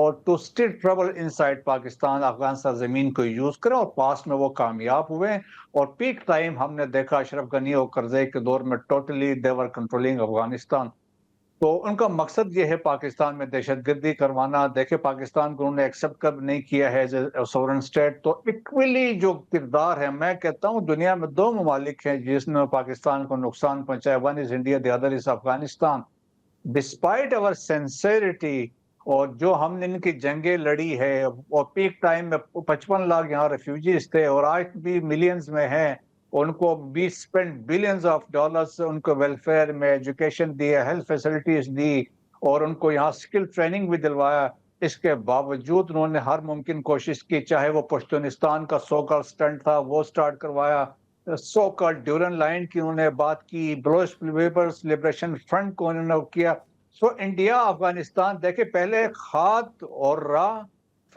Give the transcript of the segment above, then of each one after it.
اور ٹو اسٹر travel inside Pakistan Afghan سرزمین کو یوز کریں، اور پاسٹ میں وہ کامیاب ہوئے ہیں۔ اور پیک ٹائم ہم نے دیکھا اشرف غنی اور کرزئی کے دور میں ٹوٹلی دے ور کنٹرولنگ افغانستان۔ تو ان کا مقصد یہ ہے پاکستان میں دہشت گردی کروانا۔ دیکھیں پاکستان کو انہوں نے ایکسپٹ کب نہیں کیا ہے ایز اے سورن اسٹیٹ۔ تو ایکولی جو کردار ہے، میں کہتا ہوں دنیا میں دو ممالک ہیں جس نے پاکستان کو نقصان پہنچایا، one is India, the other is Afghanistan. Despite اور سینسیریٹی، اور جو ہم نے ان کی جنگیں لڑی ہے، اور پیک ٹائم میں 55 لاکھ یہاں ریفیوجیز تھے اور آج بھی ملینز میں ہیں، ان کو بھی spend billions of dollars in کو ویلفیئر میں، ایجوکیشن دی، ہیلتھ فیسلٹیز دی، اور ان کو یہاں اسکل ٹریننگ بھی دلوایا۔ اس کے باوجود انہوں نے ہر ممکن کوشش کی، چاہے وہ پشتونستان کا سو کال سٹنٹ تھا وہ سٹارٹ کروایا، سو کال ڈیورن لائن کی انہوں نے بات کی، بلوچ پیپلز لبریشن فرنٹ کو انہوں نے کیا۔ سو انڈیا افغانستان دیکھیں پہلے خات اور راہ،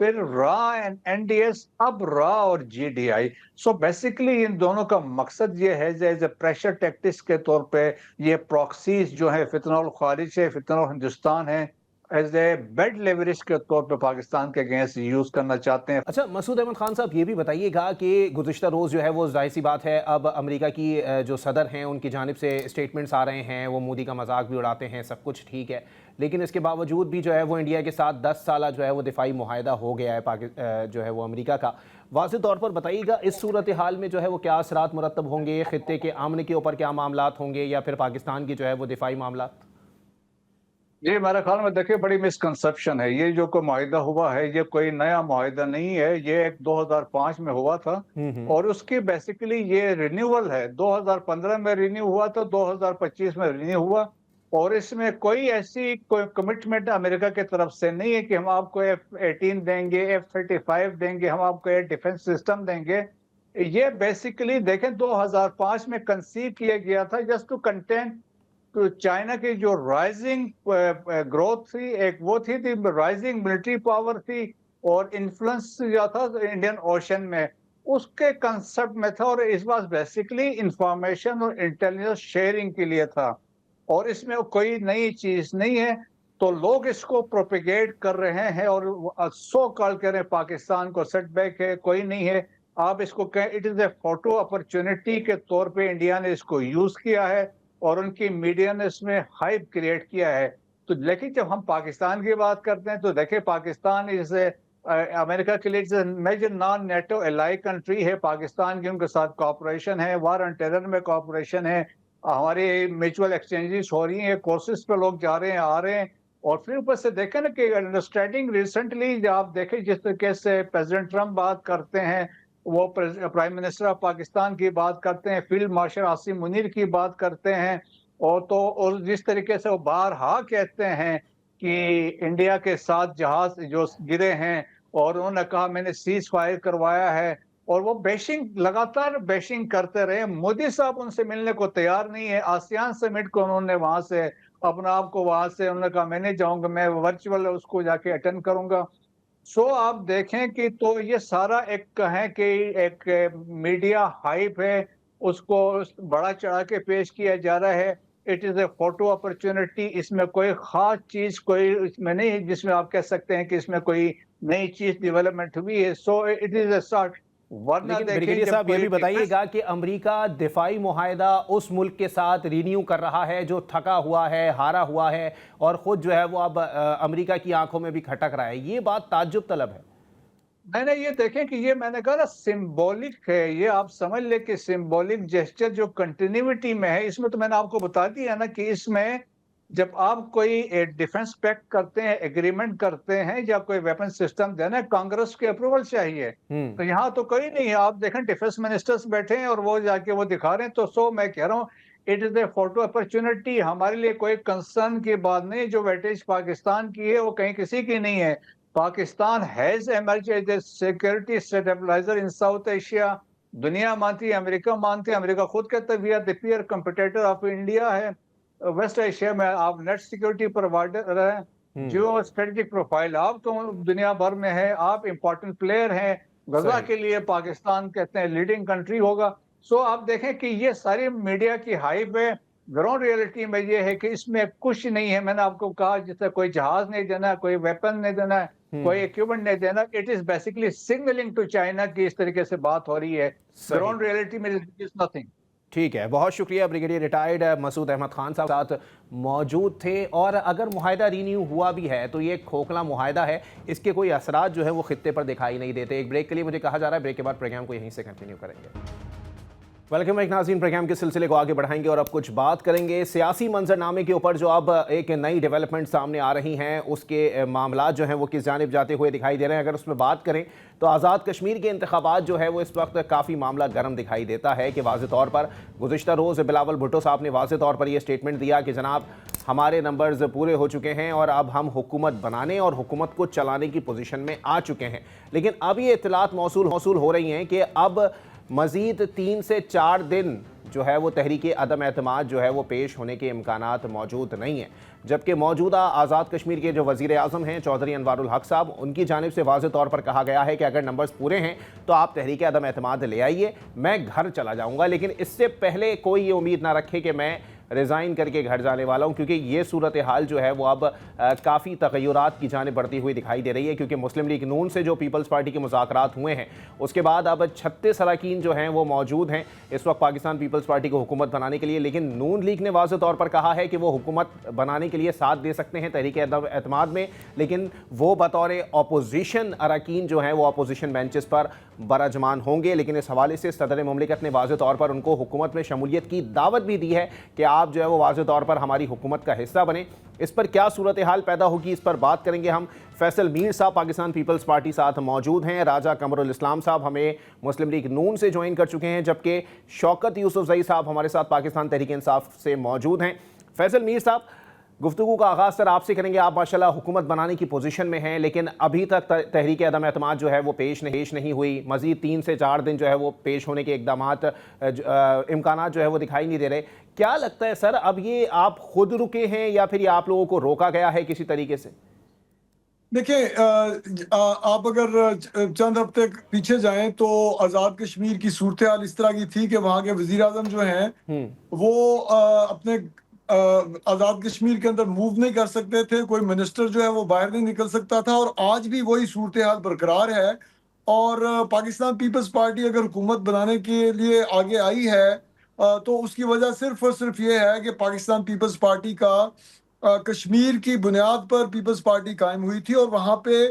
پھر راہ اینڈ این ڈی ایس، اب راہ اور G D I. So basically ان دونوں کا مقصد یہ ہے ایز اے پریشر ٹیکٹکس کے طور پہ، یہ پراکسیز جو ہیں فتنہ الخارج ہے، فتنہ ہندوستان ہے، ایز اے بیڈ لیوریج کے طور پہ پاکستان کے اگینسٹ یوز کرنا چاہتے ہیں۔ اچھا مسعود احمد خان صاحب، یہ بھی بتائیے گا کہ گزشتہ روز جو ہے وہ ظاہر سی بات ہے اب امریکہ کی جو صدر ہیں ان کی جانب سے اسٹیٹمنٹس آ رہے ہیں، وہ مودی کا مذاق بھی اڑاتے ہیں، سب کچھ ٹھیک ہے، لیکن اس کے باوجود بھی جو ہے وہ انڈیا کے ساتھ 10 سالہ جو ہے وہ دفاعی معاہدہ ہو گیا ہے جو ہے وہ امریکہ کا۔ واضح طور پر بتائیے گا اس صورتحال میں جو ہے وہ کیا اثرات مرتب ہوں گے، خطے کے امن کے اوپر کیا معاملات ہوں گے، یا پھر پاکستان کی جو ہے وہ دفاعی معاملات؟ یہ میرے خیال میں دیکھیں بڑی مسکنسپشن ہے، یہ جو کوئی معاہدہ ہوا ہے یہ کوئی نیا معاہدہ نہیں ہے، یہ ایک 2005 میں ہوا تھا، اور اس کی بیسیکلی یہ رینیول ہے، 2015 میں رینیو ہوا تھا، 2025 میں رینیو ہوا، اور اس میں کوئی ایسی کوئی کمٹمنٹ امریکہ کی طرف سے نہیں ہے کہ ہم آپ کو F-18 دیں گے، F-35 دیں گے، ہم آپ کو ایئر ڈیفنس سسٹم دیں گے۔ یہ بیسیکلی دیکھیں 2005 میں کنسیو کیا گیا تھا جسٹ ٹو کنٹین تو چائنا کی جو رائزنگ گروتھ تھی، ایک وہ تھی رائزنگ ملٹری پاور تھی، اور انفلوئنس جو تھا انڈین اوشن میں، اس کے کنسپٹ میں تھا، اور اس بات بیسیکلی انفارمیشن اور انٹیلیجنس شیئرنگ کے لیے تھا، اور اس میں کوئی نئی چیز نہیں ہے۔ تو لوگ اس کو پروپیگیٹ کر رہے ہیں اور سو کال کہہ رہے ہیں پاکستان کو سیٹ بیک ہے، کوئی نہیں ہے۔ آپ اس کو کہیں it is a photo opportunity کے طور پہ انڈیا نے اس کو یوز کیا ہے، اور ان کی میڈیا نے اس میں ہائپ کریٹ کیا ہے۔ تو لیکن جب ہم پاکستان کی بات کرتے ہیں تو دیکھیں پاکستان اس امریکہ کے لیے میجر نان نیٹو الائی کنٹری ہے، پاکستان کی ان کے ساتھ کوآپریشن ہے، وار آن ٹیرر میں کوآپریشن ہے، ہماری میوچول ایکسچینجز ہو رہی ہیں، کورسز پہ لوگ جا رہے ہیں آ رہے ہیں، اور پھر اوپر سے دیکھیں نا کہ انڈرسٹینڈنگ ریسنٹلی آپ دیکھیں جس طریقے سے پریزیڈنٹ ٹرمپ بات کرتے ہیں، وہ پرائم منسٹر آف پاکستان کی بات کرتے ہیں، فیلڈ مارشل عاصم منیر کی بات کرتے ہیں، اور جس طریقے سے وہ بارہا کہتے ہیں کہ انڈیا کے ساتھ جہاز جو گرے ہیں، اور انہوں نے کہا میں نے سیز فائر کروایا ہے، اور وہ بیشنگ لگاتار بیشنگ کرتے رہے۔ مودی صاحب ان سے ملنے کو تیار نہیں ہے، آسیان سمٹ کو انہوں نے وہاں سے اپنا آپ کو وہاں سے انہوں نے کہا میں نہیں جاؤں گا، میں ورچوئل اس کو جا کے اٹینڈ کروں گا۔ سو آپ دیکھیں کہ تو یہ سارا ایک کہیں کہ ایک میڈیا ہائپ ہے، اس کو بڑا چڑھا کے پیش کیا جا رہا ہے۔ It is a photo opportunity, اس میں کوئی خاص چیز کوئی اس میں نہیں ہے جس میں آپ کہہ سکتے ہیں کہ اس میں کوئی نئی چیز ڈیولپمنٹ ہوئی ہے۔ So it is a sort, ورنہ لیکن دیکھیں بریگیڈیئر جب صاحب یہ کوئی بھی بتائیے گا کہ امریکہ دفاعی معاہدہ اس ملک کے ساتھ رینیو کر رہا ہے جو تھکا ہوا ہے، ہارا ہوا ہے، اور خود جو ہے وہ اب امریکہ کی آنکھوں میں بھی کھٹک رہا ہے، یہ بات تعجب طلب ہے۔ میں نے یہ دیکھیں کہ یہ میں نے کہا نا سمبولک ہے، یہ آپ سمجھ لیں کہ سمبولک جیسچر جو کنٹینیوٹی میں ہے، اس میں تو میں نے آپ کو بتا دیا نا کہ اس میں جب آپ کوئی ڈیفنس پیکٹ کرتے ہیں، ایگریمنٹ کرتے ہیں، یا کوئی ویپن سسٹم دینا ہے، کانگریس کی اپروول چاہیے۔ تو یہاں تو کوئی نہیں ہے، آپ دیکھیں ڈیفنس منسٹرز بیٹھے ہیں اور وہ جا کے وہ دکھا رہے ہیں۔ تو سو میں کہہ رہا ہوں it is a photo opportunity, ہمارے لیے کوئی کنسرن کی بات نہیں، جو ویٹیج پاکستان کی ہے وہ کہیں کسی کی نہیں ہے۔ Pakistan has emerged as a security stabiliser in South Asia, دنیا مانتی ہے، امریکہ مانتی ہے، امریکہ خود کہتا ہے we are the peer competitor of India ہے ویسٹ ایشیا میں، آپ نیٹ سیکورٹی پرووائڈر ہیں، جیو اسٹریٹجک پروفائل آپ تو دنیا بھر میں ہے، آپ امپورٹنٹ پلیئر ہیں، غزہ کے لیے پاکستان کہتے ہیں لیڈنگ کنٹری ہوگا۔ سو آپ دیکھیں کہ یہ ساری میڈیا کی ہائپ ہے، گراؤنڈ ریئلٹی میں یہ ہے کہ اس میں کچھ نہیں ہے۔ میں نے آپ کو کہا جس سے کوئی جہاز نہیں دینا ہے، کوئی ویپن نہیں دینا ہے، کوئی اکوپمنٹ نہیں دینا. It is basically signalling to China کی اس طریقے سے بات ہو رہی ہے. گراؤنڈ ریئلٹی میں از نتھنگ. ٹھیک ہے، بہت شکریہ. بریگیڈیئر ریٹائرڈ مسعود احمد خان صاحب ساتھ موجود تھے. اور اگر معاہدہ رینیو ہوا بھی ہے تو یہ ایک کھوکھلا معاہدہ ہے، اس کے کوئی اثرات جو ہے وہ خطے پر دکھائی نہیں دیتے. ایک بریک کے لیے مجھے کہا جا رہا ہے، بریک کے بعد پروگرام کو یہیں سے کنٹینیو کریں گے. ویلکم بیک ناظرین، پروگرام کے سلسلے کو آگے بڑھائیں گے اور اب کچھ بات کریں گے سیاسی منظرنامے کے اوپر جو اب ایک نئی ڈیولپمنٹ سامنے آ رہی ہیں، اس کے معاملات جو ہیں وہ کس جانب جاتے ہوئے دکھائی دے رہے ہیں. اگر اس میں بات کریں تو آزاد کشمیر کے انتخابات جو ہے وہ اس وقت کافی معاملہ گرم دکھائی دیتا ہے کہ واضح طور پر گزشتہ روز بلاول بھٹو صاحب نے واضح طور پر یہ سٹیٹمنٹ دیا کہ جناب ہمارے نمبرز پورے ہو چکے ہیں اور اب ہم حکومت بنانے اور حکومت کو چلانے کی پوزیشن میں آ چکے ہیں. لیکن اب یہ اطلاعات موصول ہو رہی ہیں کہ اب مزید 3 سے 4 دن جو ہے وہ تحریک عدم اعتماد جو ہے وہ پیش ہونے کے امکانات موجود نہیں ہیں. جبکہ موجودہ آزاد کشمیر کے جو وزیر اعظم ہیں چودھری انوار الحق صاحب، ان کی جانب سے واضح طور پر کہا گیا ہے کہ اگر نمبرز پورے ہیں تو آپ تحریک عدم اعتماد لے آئیے، میں گھر چلا جاؤں گا. لیکن اس سے پہلے کوئی یہ امید نہ رکھے کہ میں ریزائن کر کے گھر جانے والا ہوں، کیونکہ یہ صورتحال جو ہے وہ اب کافی تغیرات کی جانب بڑھتی ہوئی دکھائی دے رہی ہے. کیونکہ مسلم لیگ نون سے جو پیپلز پارٹی کے مذاکرات ہوئے ہیں اس کے بعد اب 36 اراکین جو ہیں وہ موجود ہیں اس وقت پاکستان پیپلز پارٹی کو حکومت بنانے کے لیے. لیکن نون لیگ نے واضح طور پر کہا ہے کہ وہ حکومت بنانے کے لیے ساتھ دے سکتے ہیں تحریک عدم اعتماد میں، لیکن وہ بطور اپوزیشن اراکین جو ہیں وہ اپوزیشن بینچز پر براجمان ہوں گے. لیکن اس حوالے سے صدر مملکت نے واضح طور پر ان کو حکومت میں شمولیت کی دعوت بھی دی ہے کہ آپ جو ہے وہ واضح طور پر ہماری حکومت کا حصہ بنیں. اس پر کیا صورتحال پیدا ہوگی اس پر بات کریں گے ہم. فیصل میر صاحب پاکستان پیپلز پارٹی ساتھ موجود ہیں، راجہ قمر الاسلام صاحب ہمیں مسلم لیگ نون سے جوائن کر چکے ہیں، جبکہ شوکت یوسف زئی صاحب ہمارے ساتھ پاکستان تحریک انصاف سے موجود ہیں. فیصل میر صاحب، گفتگو کا آغاز سر آپ سے کریں گے. آپ ماشاءاللہ حکومت بنانے کی پوزیشن میں ہیں، لیکن ابھی تک تحریک عدم اعتماد جو ہے وہ پیش نہیں ہوئی. مزید 3 سے 4 دن جو ہے وہ پیش ہونے کے اقدامات امکانات جو ہے وہ دکھائی نہیں دے رہے. کیا لگتا ہے سر، اب یہ آپ خود رکے ہیں یا پھر یہ آپ لوگوں کو روکا گیا ہے کسی طریقے سے؟ دیکھیں، آپ اگر چند ہفتے پیچھے جائیں تو آزاد کشمیر کی صورتحال اس طرح کی تھی کہ وہاں کے وزیر اعظم جو ہیں وہ اپنے آزاد کشمیر کے اندر موو نہیں کر سکتے تھے. کوئی منسٹر جو ہے وہ باہر نہیں نکل سکتا تھا، اور آج بھی وہی صورتحال برقرار ہے. اور پاکستان پیپلز پارٹی اگر حکومت بنانے کے لیے آگے آئی ہے تو اس کی وجہ صرف اور صرف یہ ہے کہ پاکستان پیپلز پارٹی کا کشمیر کی بنیاد پر پیپلز پارٹی قائم ہوئی تھی، اور وہاں پہ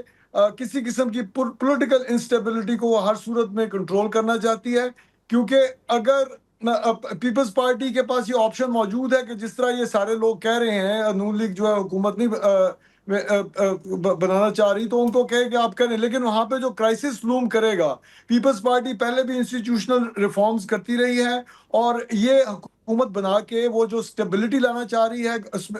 کسی قسم کی پولیٹیکل انسٹیبلٹی کو وہ ہر صورت میں کنٹرول کرنا چاہتی ہے. کیونکہ اگر پیپلز پارٹی کے پاس یہ آپشن موجود ہے کہ جس طرح یہ سارے لوگ کہہ رہے ہیں نون لیگ جو ہے حکومت نہیں بنانا چاہ رہی، تو ان کو کہے کہ آپ کریں، لیکن وہاں پہ جو کرائسس لوم کرے گا، پیپلز پارٹی پہلے بھی انسٹیٹیوشنل ریفارمز کرتی رہی ہے، اور یہ حکومت بنا کے وہ جو سٹیبلٹی لانا چاہ رہی ہے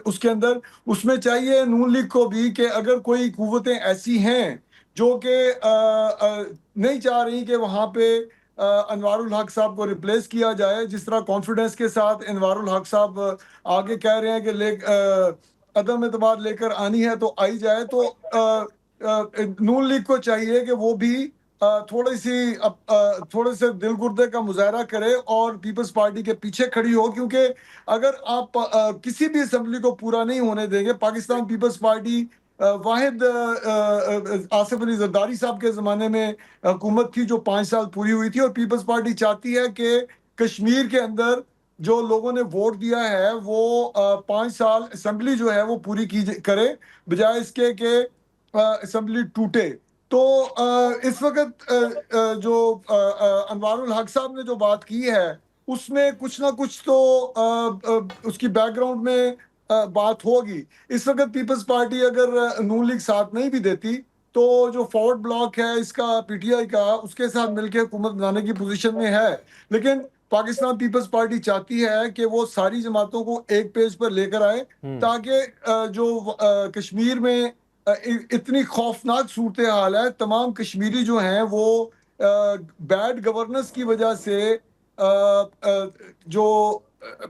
اس کے اندر، اس میں چاہیے نون لیگ کو بھی کہ اگر کوئی قوتیں ایسی ہیں جو کہ نہیں چاہ رہی کہ وہاں پہ انوار الحق صاحب کو ریپلیس کیا جائے، جس طرح کانفیڈنس کے ساتھ انوار الحق صاحب آگے کہہ رہے ہیں کہ عدم اعتماد لے کر آنی ہے تو آئی جائے، تو نون لیگ کو چاہیے کہ وہ بھی تھوڑے سے دل گردے کا مظاہرہ کرے اور پیپلز پارٹی کے پیچھے کھڑی ہو. کیونکہ اگر آپ کسی بھی اسمبلی کو پورا نہیں ہونے دیں گے، پاکستان پیپلز پارٹی واحد آصف علی زرداری صاحب کے زمانے میں حکومت تھی جو 5 سال پوری ہوئی تھی، اور پیپلز پارٹی چاہتی ہے کہ کشمیر کے اندر جو لوگوں نے ووٹ دیا ہے وہ 5 سال اسمبلی جو ہے وہ پوری کرے، بجائے اس کے کہ اسمبلی ٹوٹے. تو اس وقت جو انوار الحق صاحب نے جو بات کی ہے اس میں کچھ نہ کچھ تو اس کی بیک گراؤنڈ میں بات ہوگی. اس وقت پیپلز پارٹی اگر نون لیگ ساتھ نہیں بھی دیتی تو جو فارورڈ بلاک ہے اس کا پی ٹی آئی کا، اس کے ساتھ مل کے حکومت بنانے کی پوزیشن میں ہے. لیکن پاکستان پیپلز پارٹی چاہتی ہے کہ وہ ساری جماعتوں کو ایک پیج پر لے کر آئے، تاکہ جو کشمیر میں اتنی خوفناک صورتحال ہے، تمام کشمیری جو ہیں وہ بیڈ گورننس کی وجہ سے جو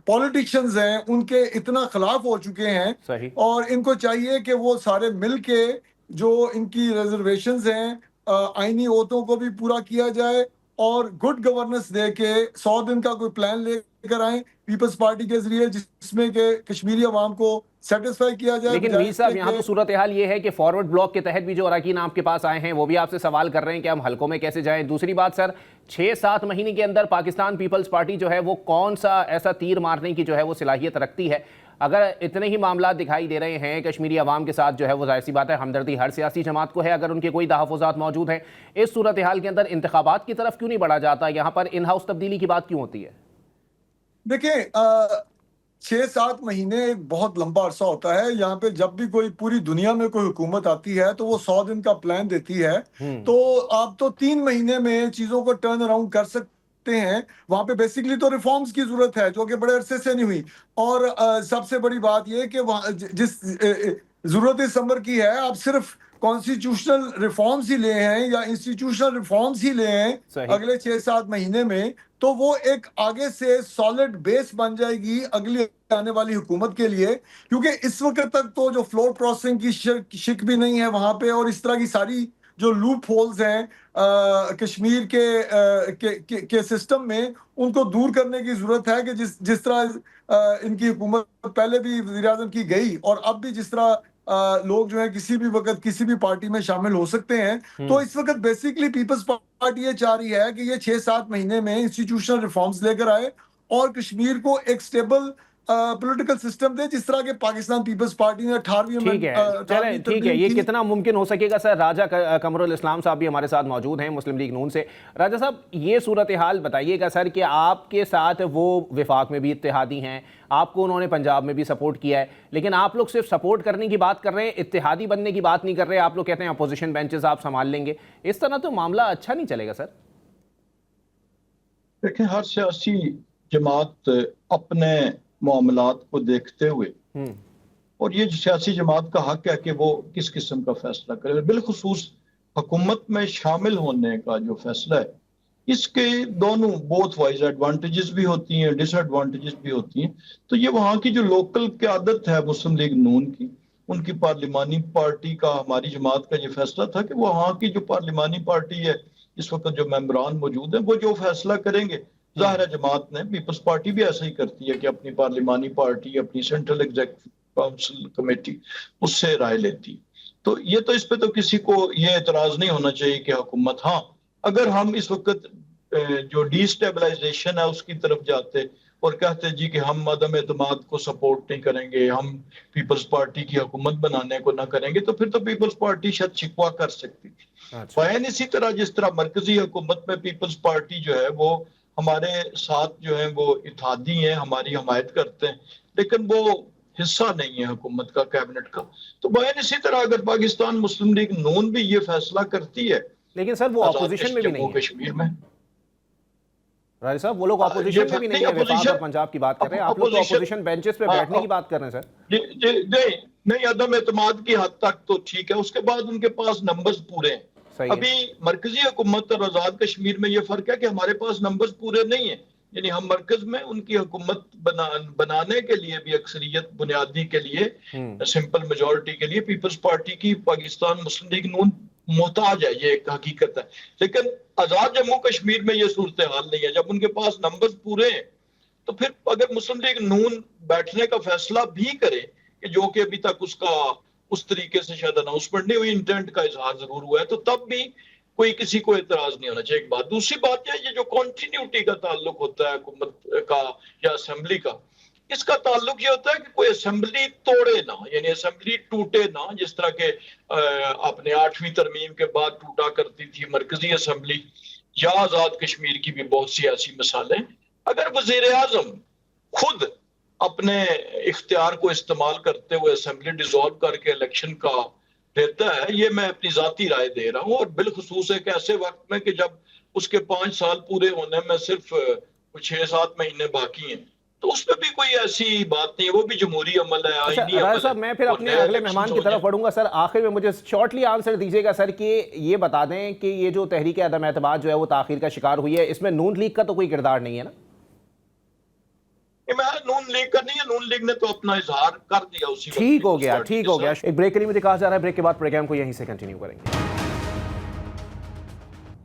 پولیٹیشینز ہیں ان کے اتنا خلاف ہو چکے ہیں. صحیح. اور ان کو چاہیے کہ وہ سارے مل کے جو ان کی ریزرویشنز ہیں آئینی عہدوں کو بھی پورا کیا جائے، اور گڈ گورننس دے کے 100 دن کا کوئی پلان لے کر آئیں پیپلز پارٹی کے ذریعے، جس میں کہ کشمیری عوام کو سیٹسفائی کیا جائے. لیکن میر صاحب یہاں تو صورتحال یہ ہے کہ فارورڈ بلاک کے تحت بھی جو اراکین آپ کے پاس آئے ہیں وہ بھی آپ سے سوال کر رہے ہیں کہ ہم حلقوں میں کیسے جائیں. دوسری بات سر، 6-7 مہینے کے اندر پاکستان پیپلز پارٹی جو ہے وہ کون سا ایسا تیر مارنے کی جو ہے وہ صلاحیت رکھتی ہے؟ اگر اتنے ہی معاملات دکھائی دے رہے ہیں کشمیری عوام کے ساتھ جو ہے وہ ظاہر سی بات ہے ہمدردی ہر سیاسی جماعت کو ہے اگر ان کے کوئی تحفظات موجود ہیں. اس صورتحال کے اندر انتخابات کی طرف کیوں نہیں بڑھا جاتا؟ یہاں پر ان ہاؤس تبدیلی کی بات کیوں ہوتی ہے؟ دیکھیں 6-7 مہینے ایک بہت لمبا عرصہ ہوتا ہے. یہاں پہ جب بھی کوئی پوری دنیا میں کوئی حکومت آتی ہے تو وہ 100 دن کا پلان دیتی ہے. تو آپ تو 3 مہینے میں چیزوں کو ٹرن اراؤنڈ کر سکتے ہیں. وہاں پہ بیسیکلی تو ریفارمز کی ضرورت ہے جو کہ بڑے عرصے سے نہیں ہوئی. اور سب سے بڑی بات یہ کہ جس ضرورت اس امر کی ہے، آپ صرف کانسٹیٹیوشنل ریفارمز ہی لے ہیں یا انسٹیٹیوشنل ریفارمز ہی لے ہیں اگلے 6-7 مہینے میں، تو وہ ایک آگے سے سالڈ بیس بن جائے گی اگلی آنے والی حکومت کے لیے. کیونکہ اس وقت تک تو جو فلور پروسیسنگ کی شک بھی نہیں ہے وہاں پہ، اور اس طرح کی ساری جو لوپ ہولز ہیں کشمیر کے سسٹم میں، ان کو دور کرنے کی ضرورت ہے کہ جس طرح ان کی حکومت پہلے بھی وزیر اعظم کی گئی اور اب بھی جس طرح لوگ جو ہیں کسی بھی وقت کسی بھی پارٹی میں شامل ہو سکتے ہیں. تو اس وقت بیسیکلی پیپلز پارٹی یہ چاہ رہی ہے کہ یہ 6-7 مہینے میں انسٹیٹیوشنل ریفارمز لے کر آئے اور کشمیر کو ایک سٹیبل پولیٹیکل سسٹم دے، جس طرح کے پاکستان پیپلز پارٹی نے 18ویں ٹھیک ہے. چلیں ٹھیک ہے، یہ کتنا ممکن ہو سکے گا سر؟ راجہ قمر الاسلام صاحب بھی ہمارے ساتھ موجود ہیں مسلم لیگ نون سے. راجہ صاحب یہ صورتحال بتائیے گا سر کہ آپ کے ساتھ وہ وفاق میں بھی اتحادی ہیں، آپ کو انہوں نے پنجاب میں بھی سپورٹ کیا ہے، لیکن آپ لوگ صرف سپورٹ کرنے کی بات کر رہے ہیں، اتحادی بننے کی بات نہیں کر رہے. آپ لوگ کہتے ہیں اپوزیشن بینچز آپ سنبھال لیں گے. اس طرح تو معاملہ اچھا نہیں چلے گا سر. دیکھیں، ہر سیاسی جماعت اپنے معاملات کو دیکھتے ہوئے اور یہ سیاسی جماعت کا حق ہے کہ وہ کس قسم کا فیصلہ کرے. بالخصوص حکومت میں شامل ہونے کا جو فیصلہ ہے، اس کے دونوں بوتھ وائز ایڈوانٹیجز بھی ہوتی ہیں، ڈس ایڈوانٹیجز بھی ہوتی ہیں. تو یہ وہاں کی جو لوکل قیادت ہے مسلم لیگ نون کی، ان کی پارلیمانی پارٹی کا، ہماری جماعت کا یہ فیصلہ تھا کہ وہاں کی جو پارلیمانی پارٹی ہے، اس وقت جو ممبران موجود ہیں، وہ جو فیصلہ کریں گے. ظاہر ہے جماعت نے، پیپلز پارٹی بھی ایسا ہی کرتی ہے کہ اپنی پارلیمانی پارٹی، اپنی سینٹرل ایگزیکٹو کونسل کمیٹی اس سے رائے لیتی. تو یہ تو اس پہ تو کسی کو یہ اعتراض نہیں ہونا چاہیے کہ حکومت، ہاں اگر ہم اس وقت جو ڈی اسٹیبلائزیشن ہے اس کی طرف جاتے اور کہتے جی کہ ہم عدم اعتماد کو سپورٹ نہیں کریں گے، ہم پیپلز پارٹی کی حکومت بنانے کو نہ کریں گے، تو پھر تو پیپلز پارٹی شاید شکوہ کر سکتی تھی. بیان اسی طرح جس طرح مرکزی حکومت میں پیپلز پارٹی جو ہے وہ ہمارے ساتھ جو ہے وہ اتحادی ہیں، ہماری حمایت کرتے ہیں، لیکن وہ حصہ نہیں ہے حکومت کا، کیبنٹ کا. تو بیان اسی طرح اگر پاکستان مسلم لیگ نون بھی یہ فیصلہ کرتی ہے، لیکن سر وہ اپوزیشن میں بھی نہیں ہے. کشمیر میں راجہ صاحب وہ لوگ اپوزیشن میں بھی نہیں ہے. وفاق اور پنجاب کی بات کر رہے ہیں آپ لوگ، تو اپوزیشن بینچز پہ بیٹھنے کی بات کر رہے ہیں سر. نہیں، عدم اعتماد کی حد تک تو ٹھیک ہے، اس کے بعد ان کے پاس نمبرز پورے ہیں. ابھی مرکزی حکومت اور آزاد کشمیر میں یہ فرق ہے کہ ہمارے پاس نمبرز پورے نہیں ہیں. یعنی ہم مرکز میں ان کی حکومت بنانے کے لیے بھی اکثریت بنیادی کے لیے، سمپل میجورٹی کے لیے پیپلز پارٹی کی پاکستان مسلم لیگ نون محتاج ہے، یہ ایک حقیقت ہے. لیکن آزاد جموں کشمیر میں یہ صورتحال نہیں ہے. جب ان کے پاس نمبرز پورے ہیں تو پھر اگر مسلم لیگ نون بیٹھنے کا فیصلہ بھی کرے، کہ جو کہ ابھی تک اس طریقے سے شاید اناؤنسمنٹ نہیں ہوئی، انٹینٹ کا اظہار ضرور ہوا ہے، تو تب بھی کوئی کسی کو اعتراض نہیں ہونا چاہیے. ایک بات. دوسری بات یہ جو کنٹینیوٹی کا تعلق ہوتا ہے حکومت کا یا اسمبلی کا، اس کا تعلق یہ ہوتا ہے کہ کوئی اسمبلی توڑے نہ، یعنی اسمبلی ٹوٹے نہ، جس طرح کے اپنے 8ویں ترمیم کے بعد ٹوٹا کرتی تھی مرکزی اسمبلی، یا آزاد کشمیر کی بھی بہت سی ایسی مثالیں. اگر وزیر اعظم خود اپنے اختیار کو استعمال کرتے ہوئے اسمبلی ڈیزالو کر کے الیکشن کا دیتا ہے، یہ میں اپنی ذاتی رائے دے رہا ہوں، اور بالخصوص ایک ایسے وقت میں کہ جب اس کے 5 سال پورے ہونے میں صرف 6-7 مہینے باقی ہیں، تو اس میں بھی کوئی ایسی بات نہیں ہے، وہ بھی جمہوری عمل ہے، آئینی عمل ہے. صاحب میں پھر اپنے اگلے مہمان کی طرف بڑھوں گا. سر آخر میں مجھے شارٹلی آنسر دیجیے گا سر کہ یہ بتا دیں کہ یہ جو تحریک عدم اعتماد جو ہے وہ تاخیر کا شکار ہوئی ہے، اس میں نون لیگ کا تو کوئی کردار نہیں ہے نا؟ نون لیگ کا نہیں ہے، نون لیگ نے تو اپنا اظہار کر دیا اسی وقت. ٹھیک ہو گیا. ایک بریک کے لیے مجھے کہا جا رہا ہے، بریک کے بعد پروگرام کو یہیں سے کنٹینیو کریں گے.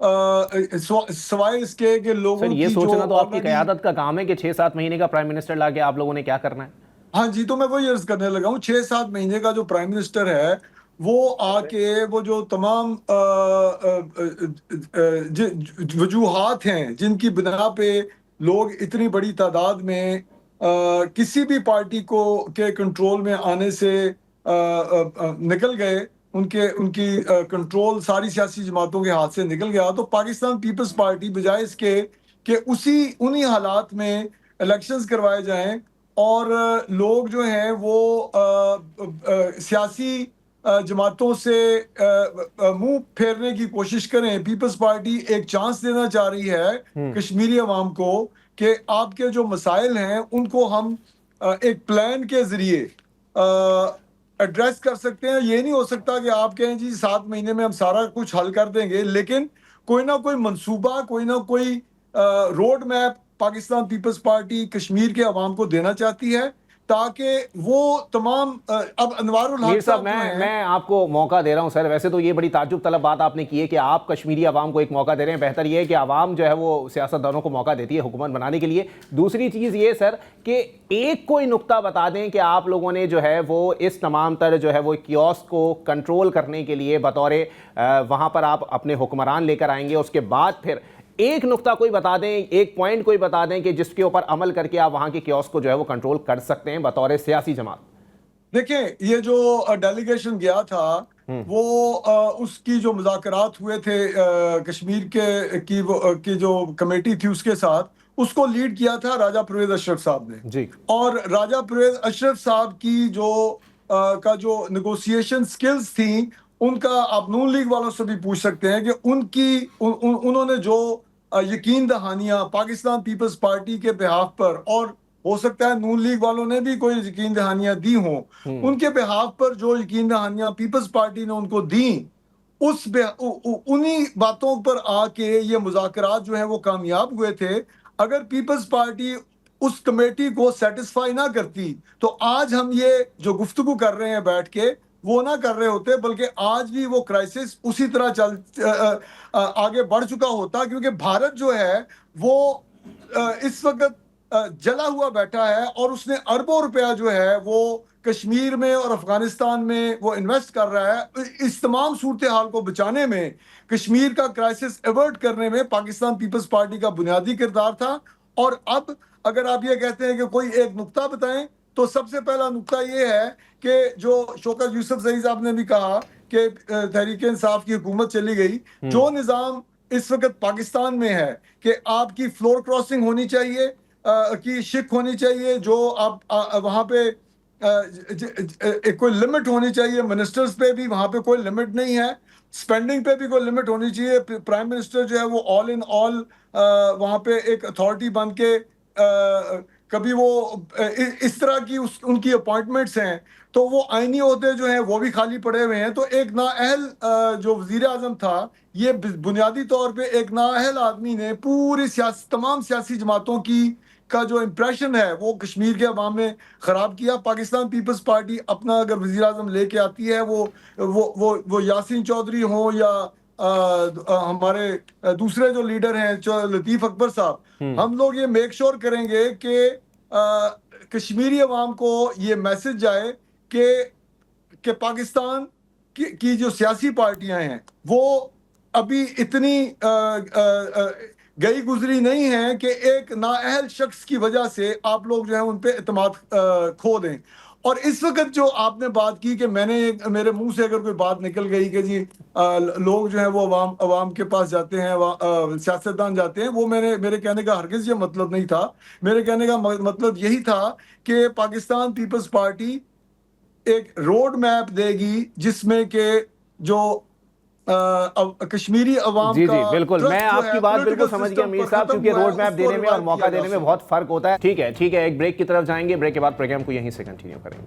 سوائے اس کے کہ لوگوں سر یہ کی سوچنا جو تو آپ کی قیادت کا کام ہے کہ 6-7 مہینے کا پرائم منسٹر لا کے آپ لوگوں نے کیا کرنا ہے. ہاں جی، تو میں وہی عرض کرنے لگا ہوں 6-7 مہینے کا جو پرائم منسٹر ہے وہ آ کے وہ جو تمام وجوہات ہیں جن کی بنا پہ لوگ اتنی بڑی تعداد میں کسی بھی پارٹی کو کے کنٹرول میں آنے سے نکل گئے، ان کی کنٹرول ساری سیاسی جماعتوں کے ہاتھ سے نکل گیا، تو پاکستان پیپلز پارٹی بجائے اس کے کہ انہی حالات میں الیکشنز کروائے جائیں اور لوگ جو ہیں وہ سیاسی جماعتوں سے منہ پھیرنے کی کوشش کریں، پیپلز پارٹی ایک چانس دینا چاہ رہی ہے کشمیری عوام کو کہ آپ کے جو مسائل ہیں ان کو ہم ایک پلان کے ذریعے ایڈریس کر سکتے ہیں. یہ نہیں ہو سکتا کہ آپ کہیں جی 7 مہینے میں ہم سارا کچھ حل کر دیں گے، لیکن کوئی نہ کوئی منصوبہ، کوئی نہ کوئی روڈ میپ پاکستان پیپلز پارٹی کشمیر کے عوام کو دینا چاہتی ہے تاکہ وہ تمام اب انوار میر الحق صاحب صاحب جو ہیں. میں آپ کو موقع دے رہا ہوں سر، ویسے تو یہ بڑی تعجب طلب بات آپ نے کی ہے کہ آپ کشمیری عوام کو ایک موقع دے رہے ہیں. بہتر یہ ہے کہ عوام جو ہے وہ سیاستدانوں کو موقع دیتی ہے حکومت بنانے کے لیے. دوسری چیز یہ سر کہ ایک کوئی نقطہ بتا دیں کہ آپ لوگوں نے جو ہے وہ اس تمام تر جو ہے وہ کیوس کو کنٹرول کرنے کے لیے بطور وہاں پر آپ اپنے حکمران لے کر آئیں گے، اس کے بعد پھر ایک نقطہ کوئی بتا دیں، ایک پوائنٹ کوئی بتا دیں کہ جس کے اوپر عمل کر کے آپ وہاں کے کیوس کو جو ہے وہ کنٹرول کر سکتے ہیں بطور سیاسی جماعت. دیکھیں یہ جو ڈیلیگیشن گیا تھا وہ اس کی جو مذاکرات ہوئے تھے کشمیر کی جو کمیٹی تھی اس کے ساتھ، اس کو لیڈ کیا تھا راجہ پرویز اشرف صاحب نے جی. اور راجہ پرویز اشرف صاحب کی جو نیگوسیشن سکلز تھیں ان کا آپ نون لیگ والوں سے بھی پوچھ سکتے ہیں کہ انہوں نے جو یقین دہانیاں پاکستان پیپلز پارٹی کے بہاف پر، اور ہو سکتا ہے نون لیگ والوں نے بھی کوئی یقین دہانیاں دی ہوں، ان کے بہاف پر جو یقین دہانیاں پیپلز پارٹی نے ان کو دیں، انہی باتوں پر آ کے یہ مذاکرات جو ہیں وہ کامیاب ہوئے تھے. اگر پیپلز پارٹی اس کمیٹی کو سیٹسفائی نہ کرتی تو آج ہم یہ جو گفتگو کر رہے ہیں بیٹھ کے وہ نہ کر رہے ہوتے، بلکہ آج بھی وہ کرائسس اسی طرح آگے بڑھ چکا ہوتا، کیونکہ بھارت جو ہے وہ اس وقت جلا ہوا بیٹھا ہے اور اس نے اربوں روپیہ جو ہے وہ کشمیر میں اور افغانستان میں وہ انویسٹ کر رہا ہے. اس تمام صورتحال کو بچانے میں، کشمیر کا کرائسس ایورٹ کرنے میں پاکستان پیپلز پارٹی کا بنیادی کردار تھا. اور اب اگر آپ یہ کہتے ہیں کہ کوئی ایک نقطہ بتائیں تو سب سے پہلا نقطہ یہ ہے کہ جو شوکت یوسف زئی صاحب نے بھی کہا کہ تحریک انصاف کی حکومت چلی گئی، جو نظام اس وقت پاکستان میں ہے کہ آپ کی فلور کراسنگ ہونی چاہیے، کی شک ہونی چاہیے، جو آپ وہاں پہ کوئی لمٹ ہونی چاہیے، منسٹرز پہ بھی وہاں پہ کوئی لمٹ نہیں ہے، سپینڈنگ پہ بھی کوئی لمٹ ہونی چاہیے. پرائم منسٹر جو ہے وہ آل ان آل وہاں پہ ایک اتھارٹی بن کے کبھی وہ اس طرح کی ان کی اپوائنٹمنٹس ہیں تو وہ آئینی عہدے جو ہیں وہ بھی خالی پڑے ہوئے ہیں. تو ایک نااہل جو وزیر اعظم تھا، یہ بنیادی طور پہ ایک نااہل آدمی نے پوری تمام سیاسی جماعتوں کا جو امپریشن ہے وہ کشمیر کے عوام میں خراب کیا. پاکستان پیپلز پارٹی اپنا اگر وزیر اعظم لے کے آتی ہے، وہ یاسین چودھری ہوں یا ہمارے دوسرے جو لیڈر ہیں لطیف اکبر صاحب، ہم لوگ یہ میک شور کریں گے کہ کشمیری عوام کو یہ میسج جائے کہ پاکستان کی جو سیاسی پارٹیاں ہیں وہ ابھی اتنی گئی گزری نہیں ہیں کہ ایک نااہل شخص کی وجہ سے آپ لوگ جو ہیں ان پہ اعتماد کھو دیں. اور اس وقت جو آپ نے بات کی کہ میرے منہ سے اگر کوئی بات نکل گئی کہ جی لوگ جو ہیں وہ عوام کے پاس جاتے ہیں، سیاستدان جاتے ہیں، وہ میرے کہنے کا ہرگز یہ مطلب نہیں تھا. میرے کہنے کا مطلب یہی تھا کہ پاکستان پیپلز پارٹی ایک روڈ میپ دے گی جس میں کہ جو کشمیری عوام جی کا جی بالکل، میں آپ کی بات بالکل سمجھ گیا میر صاحب، کیونکہ روڈ میپ دینے میں اور موقع دینے میں بہت فرق ہوتا ہے. ٹھیک ہے ایک بریک کی طرف جائیں گے، بریک کے بعد پروگرام کو یہیں سے کنٹینیو کریں گے.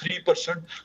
3%।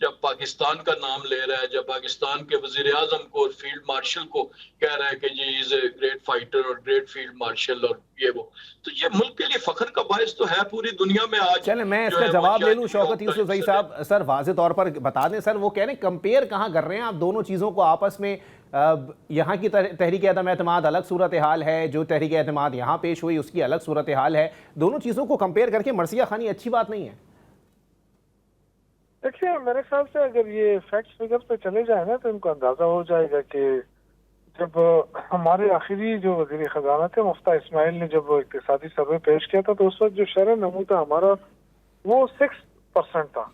جب پاکستان کا نام لے رہا ہے، جب پاکستان کے وزیر اعظم کو اور فیلڈ مارشل کو کہہ رہا ہے کہ جی از اے گریٹ فائٹر اور گریٹ فیلڈ مارشل اور یہ وہ، تو یہ ملک کے لیے فخر کا باعث تو ہے پوری دنیا میں آج. چلیں میں اس کا جواب لے لوں شوکت یوسف زئی صاحب. سر واضح طور پر بتا دیں سر، وہ کہہ رہے ہیں کمپیئر کہاں کر رہے ہیں آپ دونوں چیزوں کو آپس میں؟ یہاں کی تحریک عدم اعتماد الگ صورتحال ہے، جو تحریک اعتماد یہاں پیش ہوئی اس کی الگ صورتحال ہے. دونوں چیزوں کو کمپیئر کر کے مرثیہ خوانی اچھی بات نہیں ہے. دیکھیے میرے خیال سے اگر یہ فیکٹس فگر پہ چلے جائیں نا تو ان کو اندازہ ہو جائے گا کہ جب ہمارے آخری جو وزیر خزانہ تھے مفتاح اسماعیل نے جب وہ اقتصادی سروے پیش کیا تھا تو اس وقت جو شرح نمو تھا ہمارا وہ 6% تھا،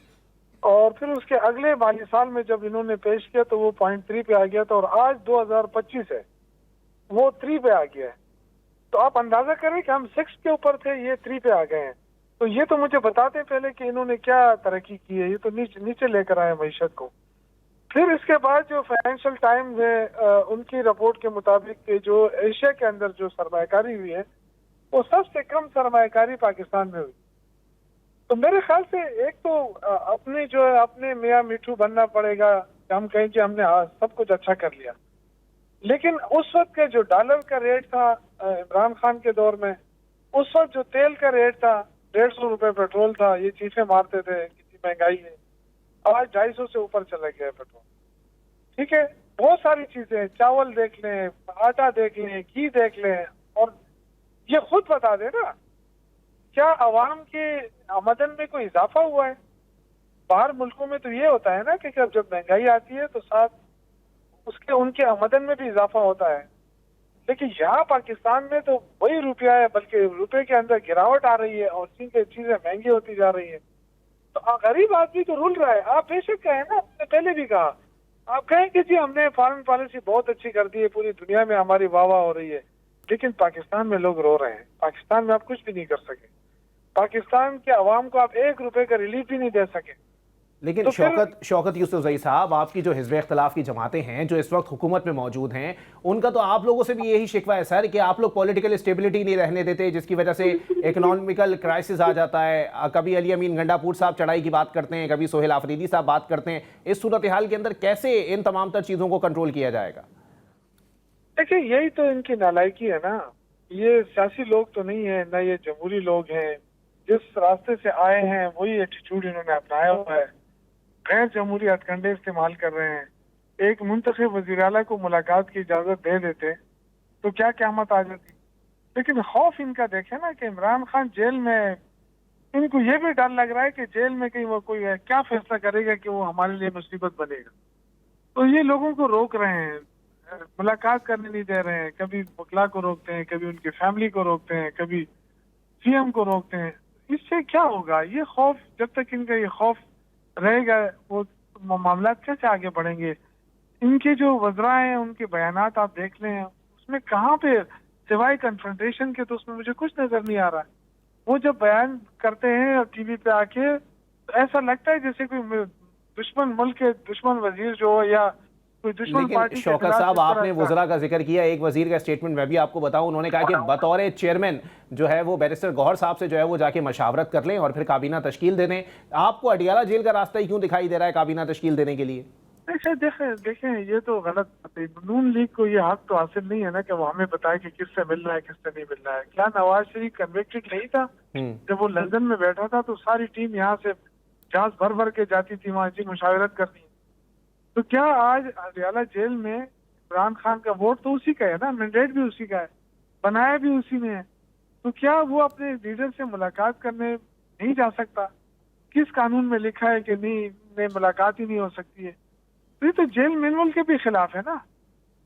اور پھر اس کے اگلے مالی سال میں جب انہوں نے پیش کیا تو وہ 0.3 پہ آ گیا تھا، اور آج 2025 ہے وہ 3 پہ آ گیا ہے. تو آپ اندازہ کریں کہ ہم 6 کے اوپر تھے، یہ 3 پہ آ گئے ہیں. تو یہ تو مجھے بتاتے پہلے کہ انہوں نے کیا ترقی کی ہے. یہ تو نیچے لے کر آئے معیشت کو. پھر اس کے بعد جو فائنینشیل ٹائمز ہے ان کی رپورٹ کے مطابق جو ایشیا کے اندر جو سرمایہ کاری ہوئی ہے وہ سب سے کم سرمایہ کاری پاکستان میں ہوئی. تو میرے خیال سے ایک تو اپنے جو ہے اپنے میاں میٹھو بننا پڑے گا کہ ہم کہیں کہ ہم نے سب کچھ اچھا کر لیا. لیکن اس وقت کے جو ڈالر کا ریٹ تھا عمران خان کے دور میں، اس وقت جو تیل کا ریٹ تھا 150 روپے پیٹرول تھا، یہ چیخیں مارتے تھے کتنی مہنگائی ہے. آج 250 سے اوپر چلا گیا ہے پیٹرول. ٹھیک ہے، بہت ساری چیزیں، چاول دیکھ لیں، آٹا دیکھ لیں، گھی دیکھ لیں، اور یہ خود بتا دے نا کیا عوام کے آمدن میں کوئی اضافہ ہوا ہے؟ باہر ملکوں میں تو یہ ہوتا ہے نا کہ جب مہنگائی آتی ہے تو ساتھ اس کے ان کے آمدن میں بھی اضافہ ہوتا ہے. لیکن یہاں پاکستان میں تو وہی روپیہ ہے، بلکہ روپے کے اندر گراوٹ آ رہی ہے اور چیزیں مہنگی ہوتی جا رہی ہیں. تو غریب آدمی تو رول رہا ہے. آپ بے شک کہیں نا، آپ نے پہلے بھی کہا، آپ کہیں کہ جی ہم نے فارن پالیسی بہت اچھی کر دی ہے، پوری دنیا میں ہماری واہ واہ ہو رہی ہے، لیکن پاکستان میں لوگ رو رہے ہیں. پاکستان میں آپ کچھ بھی نہیں کر سکے. پاکستان کے عوام کو آپ 1 روپے کا ریلیف بھی نہیں دے سکے. لیکن شوکت یوسف زئی صاحب، آپ کی جو حزب اختلاف کی جماعتیں ہیں جو اس وقت حکومت میں موجود ہیں، ان کا تو آپ لوگوں سے بھی یہی شکوہ ہے سر کہ آپ لوگ پولیٹیکل اسٹیبلٹی نہیں رہنے دیتے، جس کی وجہ سے اکنامیکل کرائسس آ جاتا ہے. کبھی علی امین گنڈا پور صاحب چڑھائی کی بات کرتے ہیں، کبھی سہیل آفریدی صاحب بات کرتے ہیں. اس صورتحال کے اندر کیسے ان تمام تر چیزوں کو کنٹرول کیا جائے گا؟ دیکھیں یہی تو ان کی نالائکی ہے نا. یہ سیاسی لوگ تو نہیں ہیں، نہ یہ جمہوری لوگ ہیں. جس راستے سے آئے ہیں وہی ایٹیٹیوڈ انہوں نے اپنایا ہوا ہے. غیر جمہوری ہتھ کنڈے استعمال کر رہے ہیں. ایک منتخب وزیر اعلیٰ کو ملاقات کی اجازت دے دیتے تو کیا قیامت آ جاتی. لیکن خوف ان کا دیکھیں نا کہ عمران خان جیل میں، ان کو یہ بھی ڈر لگ رہا ہے کہ جیل میں کہیں وہ کوئی کیا فیصلہ کرے گا کہ وہ ہمارے لیے مصیبت بنے گا. تو یہ لوگوں کو روک رہے ہیں، ملاقات کرنے نہیں دے رہے ہیں. کبھی وکلا کو روکتے ہیں، کبھی ان کی فیملی کو روکتے ہیں، کبھی سی ایم کو روکتے ہیں. اس سے کیا ہوگا؟ یہ خوف، جب تک ان کا یہ خوف رہے گا وہ معاملات کیسے آگے بڑھیں گے؟ ان کے جو وزراء ہیں ان کے بیانات آپ دیکھ لیں، اس میں کہاں پہ سوائے کنفرنٹیشن کے تو اس میں مجھے کچھ نظر نہیں آ رہا ہے. وہ جب بیان کرتے ہیں ٹی وی پہ آ کے تو ایسا لگتا ہے جیسے کوئی دشمن ملک کے دشمن وزیر جو ہو یا کوئی دشمن پارٹی. شوکت صاحب آپ نے وزراء کا ذکر کیا، ایک وزیر کا اسٹیٹمنٹ میں بھی آپ کو بتاؤں، انہوں نے کہا کہ بطور چیئرمین جو ہے وہ بیرسٹر گوہر صاحب سے جو ہے وہ جا کے مشاورت کر لیں اور پھر کابینہ تشکیل دے دیں. آپ کو اڈیالہ جیل کا راستہ ہی کیوں دکھائی دے رہا ہے کابینہ تشکیل دینے کے لیے؟ دیکھیں یہ تو غلط. نون لیگ کو یہ حق تو حاصل نہیں ہے نا کہ وہ ہمیں بتائے کہ کس سے مل رہا ہے کس سے نہیں مل رہا ہے. کیا نواز شریف کنوکٹڈ نہیں تھا؟ جب وہ لندن میں بیٹھا تھا تو ساری ٹیم یہاں سے جہاز بھر بھر کے جاتی تھی وہاں جی مشاورت کرنی. تو کیا آج اڈیالہ جیل میں عمران خان کا ووٹ تو اسی کا ہے نا، مینڈیٹ بھی اسی کا ہے، بنایا بھی اسی نے ہے. تو کیا وہ اپنے لیڈر سے ملاقات کرنے نہیں جا سکتا؟ کس قانون میں لکھا ہے کہ نہیں ملاقات ہی نہیں ہو سکتی ہے؟ یہ تو جیل مینول کے بھی خلاف ہے نا.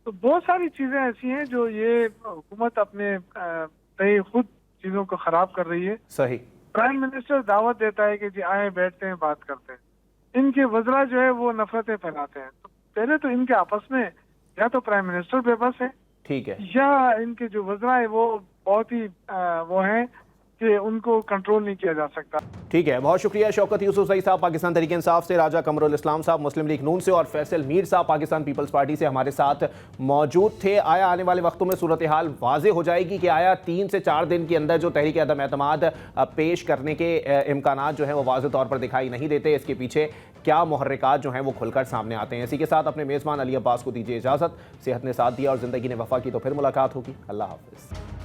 تو بہت ساری چیزیں ایسی ہیں جو یہ حکومت اپنے خود چیزوں کو خراب کر رہی ہے. صحیح. پرائم منسٹر دعوت دیتا ہے کہ جی آئیں بیٹھتے ہیں بات کرتے ہیں. ان کے وزراء جو ہے وہ نفرتیں پھیلاتے ہیں. تو پہلے تو ان کے آپس میں یا تو پرائم منسٹر بے بس ہے، ٹھیک ہے، یا ان کے جو وزراء ہیں وہ بہت ہی وہ ہیں کہ ان کو کنٹرول نہیں کیا جا سکتا. ٹھیک ہے، بہت شکریہ شوکت یوسف زئی صاحب پاکستان تحریک انصاف سے، راجہ قمر الاسلام صاحب مسلم لیگ نون سے، اور فیصل میر صاحب پاکستان پیپلز پارٹی سے ہمارے ساتھ موجود تھے. آیا آنے والے وقتوں میں صورتحال واضح ہو جائے گی کہ آیا 3 سے 4 دن کے اندر جو تحریک عدم اعتماد پیش کرنے کے امکانات جو ہیں وہ واضح طور پر دکھائی نہیں دیتے، اس کے پیچھے کیا محرکات جو ہیں وہ کھل کر سامنے آتے ہیں. اسی کے ساتھ اپنے میزبان علی عباس کو دیجیے اجازت. صحت نے ساتھ دیا اور زندگی نے وفا کی تو پھر ملاقات ہوگی. اللہ حافظ.